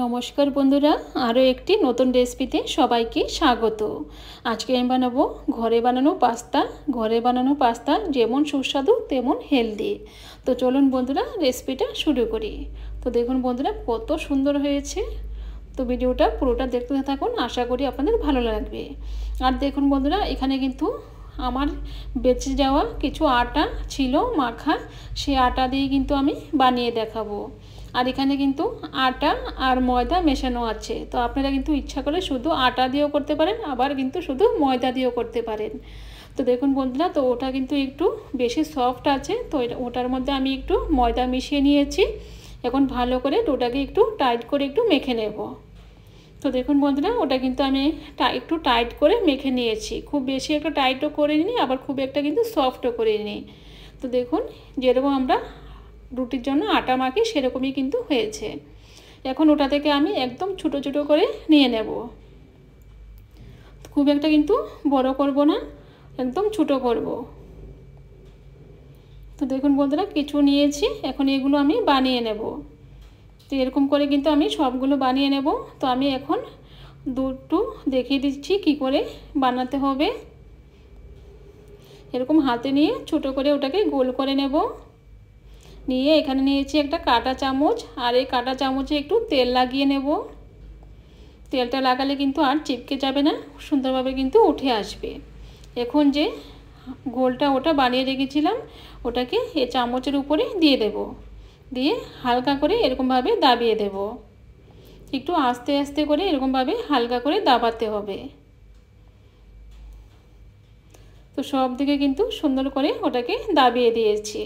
নমস্কার বন্ধুরা, আরও একটি নতুন রেসিপিতে সবাইকে স্বাগত। আজকে আমি বানাবো ঘরে বানানো পাস্তা যেমন সুস্বাদু তেমন হেলদি। তো চলুন বন্ধুরা রেসিপিটা শুরু করি। তো দেখুন বন্ধুরা কত সুন্দর হয়েছে। তো ভিডিওটা পুরোটা দেখতে থাকুন, আশা করি আপনাদের ভালো লাগবে। আর দেখুন বন্ধুরা, এখানে কিন্তু আমার বেঁচে যাওয়া কিছু আটা ছিল মাখা, সেই আটা দিয়ে কিন্তু আমি বানিয়ে দেখাবো। আর এখানে কিন্তু আটা আর ময়দা মেশানো আছে, তো আপনারা কিন্তু ইচ্ছা করে শুধু আটা দিয়েও করতে পারেন, আবার কিন্তু শুধু ময়দা দিয়েও করতে পারেন। তো দেখুন বন্ধুরা, তো ওটা কিন্তু একটু বেশি সফট আছে, তো ওটার মধ্যে আমি একটু ময়দা মিশিয়ে নিয়েছি। এখন ভালো করে ডোটাকে একটু টাইট করে একটু মেখে নেব। তো দেখুন বন্ধুরা, ওটা কিন্তু আমি একটু টাইট করে মেখে নিয়েছি। খুব বেশি একটা টাইটও করে নিই, আবার খুব একটা কিন্তু সফটও করে নিই। তো দেখুন যেরকম আমরা রুটির জন্য আটা মাখি সেরকমই কিন্তু হয়েছে। এখন ওটা থেকে আমি একদম ছোটো ছোটো করে নিয়ে নেব। খুব একটা কিন্তু বড় করব না, একদম ছোটো করব। তো দেখুন বন্ধুরা কিছু নিয়েছি, এখন এগুলো আমি বানিয়ে নেব। তো এরকম করে কিন্তু আমি সবগুলো বানিয়ে নেব। তো আমি এখন দুটো দেখিয়ে দিচ্ছি কি করে বানাতে হবে। এরকম হাতে নিয়ে ছোটো করে ওটাকে গোল করে নেব। নিয়ে এখানে নিয়েছি একটা কাঁটা চামচ, আর এই কাঁটা চামচে একটু তেল লাগিয়ে নেব। তেলটা লাগালে কিন্তু আর চিপকে যাবে না, সুন্দরভাবে কিন্তু উঠে আসবে। এখন যে গোলটা ওটা বানিয়ে রেখেছিলাম ওটাকে এই চামচের উপরে দিয়ে দেব, দিয়ে হালকা করে এরকমভাবে দাবিয়ে দেব। একটু আস্তে আস্তে করে এরকমভাবে হালকা করে দাবাতে হবে। তো সব দিকে কিন্তু সুন্দর করে ওটাকে দাবিয়ে দিয়েছি।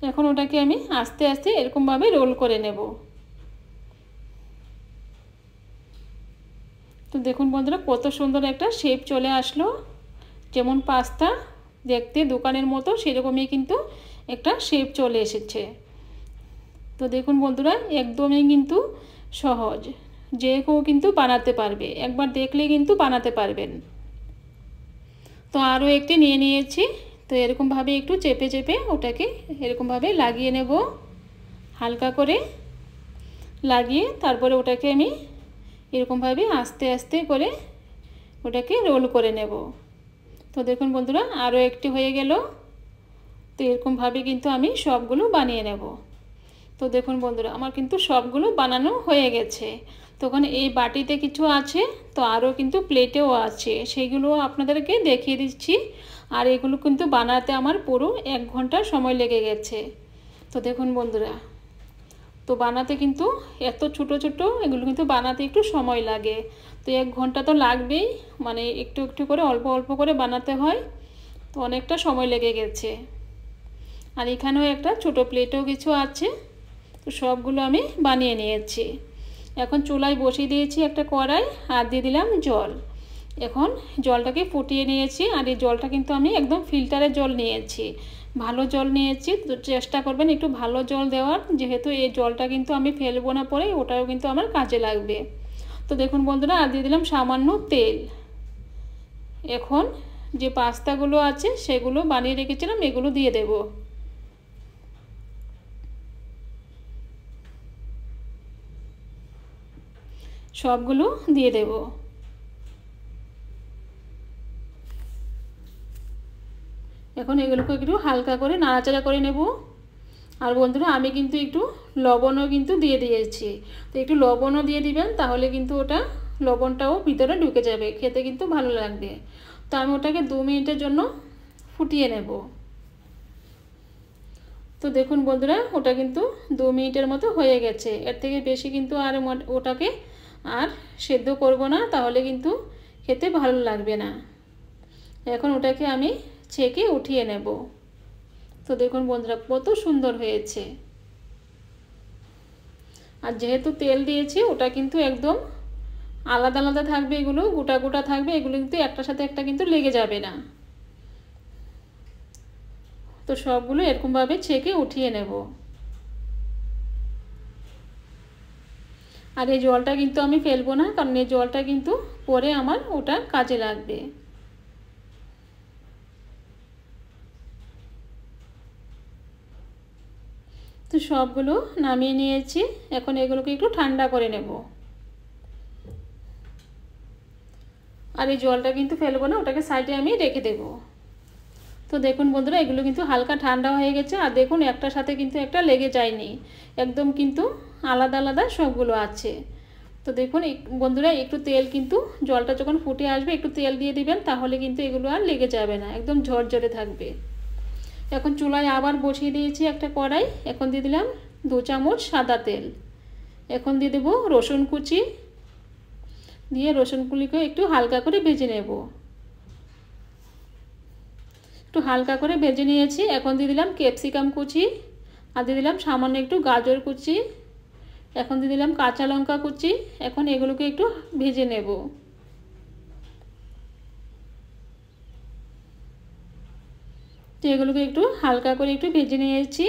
এখন ওটাকে আমি আস্তে আস্তে এরকমভাবে রোল করে নেব। তো দেখুন বন্ধুরা কত সুন্দর একটা শেপ চলে আসলো, যেমন পাস্তা দেখতে দোকানের মতো সেরকমই কিন্তু একটা শেপ চলে এসেছে। তো দেখুন বন্ধুরা একদমই কিন্তু সহজ, যে কেউ কিন্তু বানাতে পারবে, একবার দেখলে কিন্তু বানাতে পারবেন। তো আরও একটি নিয়ে নিয়েছি। তো এরকমভাবে একটু চেপে চেপে ওটাকে এরকমভাবে লাগিয়ে নেব, হালকা করে লাগিয়ে তারপরে ওটাকে আমি এরকমভাবে আস্তে আস্তে করে ওটাকে রোল করে নেব। তো দেখুন বন্ধুরা আরও একটি হয়ে গেল। তো এরকমভাবে কিন্তু আমি সবগুলো বানিয়ে নেব। তো দেখুন বন্ধুরা আমার কিন্তু সবগুলো বানানো হয়ে গেছে। তখন এই বাটিতে কিছু আছে, তো আরও কিন্তু প্লেটেও আছে, সেইগুলো আপনাদেরকে দেখিয়ে দিচ্ছি। আর এগুলো কিন্তু বানাতে আমার পুরো 1 ঘন্টা সময় লেগে গেছে। তো দেখুন বন্ধুরা, তো বানাতে কিন্তু এত ছোটো ছোটো এগুলো কিন্তু বানাতে একটু সময় লাগে। তো 1 ঘন্টা তো লাগবেই, মানে একটু একটু করে অল্প অল্প করে বানাতে হয়, তো অনেকটা সময় লেগে গেছে। আর এখানেও একটা ছোটো প্লেটও কিছু আছে। তো সবগুলো আমি বানিয়ে নিয়েছি। এখন চুলায় বসিয়ে দিয়েছি একটা কড়াই, আর দিয়ে দিলাম জল। এখন জলটাকে ফুটিয়ে নিয়েছি, আর এই জলটা কিন্তু আমি একদম ফিল্টারের জল নিয়েছি, ভালো জল নিয়েছি। তো চেষ্টা করবেন একটু ভালো জল দেওয়ার, যেহেতু এই জলটা কিন্তু আমি ফেলবো না পরে, ওটাও কিন্তু আমার কাজে লাগবে। তো দেখুন বন্ধুরা আর দিয়ে দিলাম সামান্য তেল। এখন যে পাস্তাগুলো আছে সেগুলো বানিয়ে রেখেছিলাম এগুলো দিয়ে দেব। সবগুলো দিয়ে দেব। এখন এগুলোকে একটু হালকা করে নাড়াচাড়া করে নেব। আর বন্ধুরা আমি কিন্তু একটু লবণও কিন্তু দিয়ে দিয়েছি, তো একটু লবণও দিয়ে দিবেন, তাহলে কিন্তু ওটা লবণটাও ভিতরে ঢুকে যাবে, খেতে কিন্তু ভালো লাগবে। তো আমি ওটাকে 2 মিনিটের জন্য ফুটিয়ে নেব। তো দেখুন বন্ধুরা ওটা কিন্তু 2 মিনিটের মতো হয়ে গেছে, এর থেকে বেশি কিন্তু আর ওটাকে আর সেদ্ধ করব না, তাহলে কিন্তু খেতে ভালো লাগবে না। এখন ওটাকে আমি ছেঁকে উঠিয়ে নেব। তো দেখুন বন্ধুরা কত সুন্দর হয়েছে। আর যেহেতু তেল দিয়েছি ওটা কিন্তু একদম আলাদা আলাদা থাকবে, এগুলো গোটা গোটা থাকবে, এগুলো কিন্তু একটার সাথে একটা কিন্তু লেগে যাবে না। তো সবগুলো এরকমভাবে ছেঁকে উঠিয়ে নেব। আর এই জলটা কিন্তু আমি ফেলবো না, কারণ এই জলটা কিন্তু পরে আমার ওটা কাজে লাগবে। তো সবগুলো নামিয়ে নিয়েছি। এখন এগুলোকে একটু ঠান্ডা করে নেব। আর এই জলটা কিন্তু ফেলবো না, ওটাকে সাইডে আমি রেখে দেব। তো দেখুন বন্ধুরা, এগুলো কিন্তু হালকা ঠান্ডা হয়ে গেছে। আর দেখুন একটার সাথে কিন্তু একটা লেগে যায়নি, একদম কিন্তু আলাদা আলাদা সবগুলো আছে। তো দেখুন বন্ধুরা, একটু তেল কিন্তু জলটা যখন ফুটে আসবে একটু তেল দিয়ে দিবেন, তাহলে কিন্তু এগুলো আর লেগে যাবে না, একদম ঝরঝরে থাকবে। এখন চুলায় আবার বসিয়ে দিয়েছি একটা কড়াই। এখন দিয়ে দিলাম 2 চামচ সাদা তেল। এখন দিয়ে দেবো রসুন কুচি, দিয়ে রসুনগুলিকে একটু হালকা করে ভেজে নেব। একটু হালকা করে ভেজে নিয়েছি। এখন দিয়ে দিলাম ক্যাপসিকাম কুচি, আর দিয়ে দিলাম সামান্য একটু গাজর কুচি, এখন দিয়ে দিলাম কাঁচা লঙ্কা কুচি। এখন এগুলোকে একটু ভেজে নেব। তো এগুলোকে একটু হালকা করে একটু ভেজে নিয়েছি।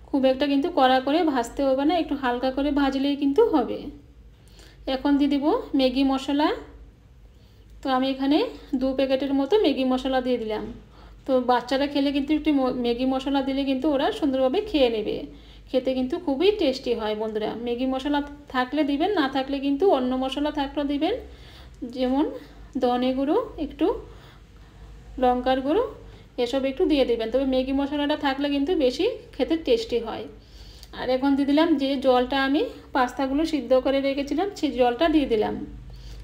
খুব একটা কিন্তু কড়া করে ভাজতে হবে না, একটু হালকা করে ভাজলেই কিন্তু হবে। এখন দিয়ে দেবো ম্যাগি মশলা। তো আমি এখানে 2 প্যাকেটের মতো ম্যাগি মশলা দিয়ে দিলাম। তো বাচ্চারা খেলে কিন্তু একটু ম্যাগি মশলা দিলে কিন্তু ওরা সুন্দরভাবে খেয়ে নেবে। খেতে কিন্তু খুবই টেস্টি হয় বন্ধুরা। ম্যাগি মশলা থাকলে দিবেন, না থাকলে কিন্তু অন্য মশলা থাকলেও দিবেন, যেমন ধনে গুঁড়ো, একটু লঙ্কার গুঁড়ো, এসব একটু দিয়ে দিবেন। তবে ম্যাগি মশলাটা থাকলে কিন্তু বেশি খেতে টেস্টি হয়। আর এখন দিয়ে দিলাম যে জলটা আমি পাস্তাগুলো সিদ্ধ করে রেখেছিলাম, সেই জলটা দিয়ে দিলাম।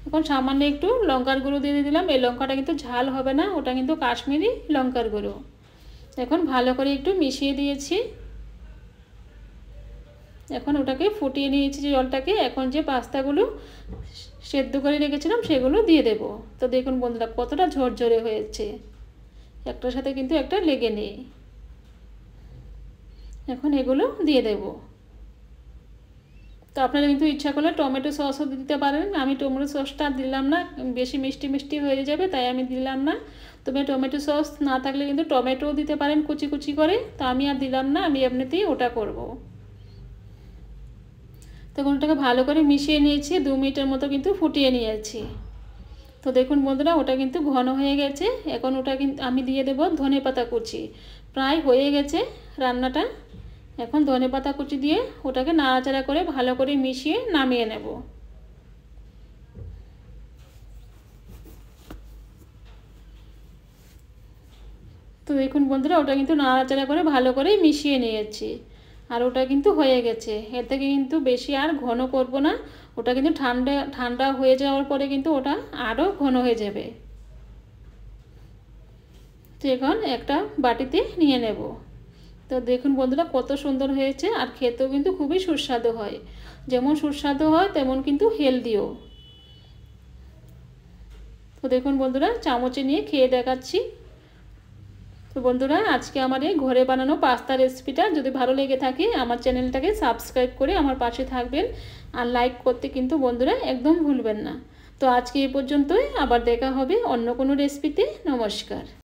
এখন সামান্য একটু লঙ্কার গুঁড়ো দিয়ে দিলাম। এই লঙ্কাটা কিন্তু ঝাল হবে না, ওটা কিন্তু কাশ্মীরি লঙ্কার গুঁড়ো। এখন ভালো করে একটু মিশিয়ে দিয়েছি। এখন ওটাকে ফুটিয়ে নিয়েছি যে জলটাকে। এখন যে পাস্তাগুলো সেদ্ধ করে রেখেছিলাম সেগুলো দিয়ে দেব। তো দেখুন বন্ধুরা কতটা ঝরঝরে হয়েছে, একটার সাথে কিন্তু একটা লেগে নেই। এখন এগুলো দিয়ে দেব। তো আপনারা কিন্তু ইচ্ছা করলে টমেটো সসও দিতে পারেন। আমি টমেটো সসটা দিলাম না, বেশি মিষ্টি মিষ্টি হয়ে যাবে, তাই আমি দিলাম না। তবে টমেটো সস না থাকলে কিন্তু টমেটোও দিতে পারেন কুচি কুচি করে। তো আমি আর দিলাম না, আমি এমনিতেই ওটা করব। তখন ওটাকে ভালো করে মিশিয়ে নিয়েছি, 2 মিনিটের মতো কিন্তু ফুটিয়ে নিয়েছি। তো দেখুন বন্ধুরা, ওটা কিন্তু ঘন হয়ে গেছে। এখন ওটা কিন্তু আমি দিয়ে দেব ধনেপাতা কুচি। প্রায় হয়ে গেছে রান্নাটা। এখন ধনেপাতা কুচি দিয়ে ওটাকে নাড়াচাড়া করে ভালো করে মিশিয়ে নামিয়ে নেব। তো দেখুন বন্ধুরা, ওটা কিন্তু নাড়াচাড়া করে ভালো করে মিশিয়ে নিয়েছি। আর ওটা কিন্তু হয়ে গেছে। এর থেকে কিন্তু বেশি আর ঘন করব না, ওটা কিন্তু ঠান্ডা হয়ে যাওয়ার পরে কিন্তু ওটা আরও ঘন হয়ে যাবে। তো এখন একটা বাটিতে নিয়ে নেব। তো দেখুন বন্ধুরা কত সুন্দর হয়েছে, আর খেতেও কিন্তু খুবই সুস্বাদু হয়। যেমন সুস্বাদু হয় তেমন কিন্তু হেলদিও। তো দেখুন বন্ধুরা, চামচে নিয়ে খেয়ে দেখাচ্ছি। তো বন্ধুরা, আজকে আমার এই ঘরে বানানো পাস্তা রেসিপিটা যদি ভালো লেগে থাকে আমার চ্যানেলটাকে সাবস্ক্রাইব করে আমার পাশে থাকবেন, আর লাইক করতে কিন্তু বন্ধুরা একদম ভুলবেন না। তো আজকে এই পর্যন্তই, আবার দেখা হবে অন্য কোনো রেসিপিতে। নমস্কার।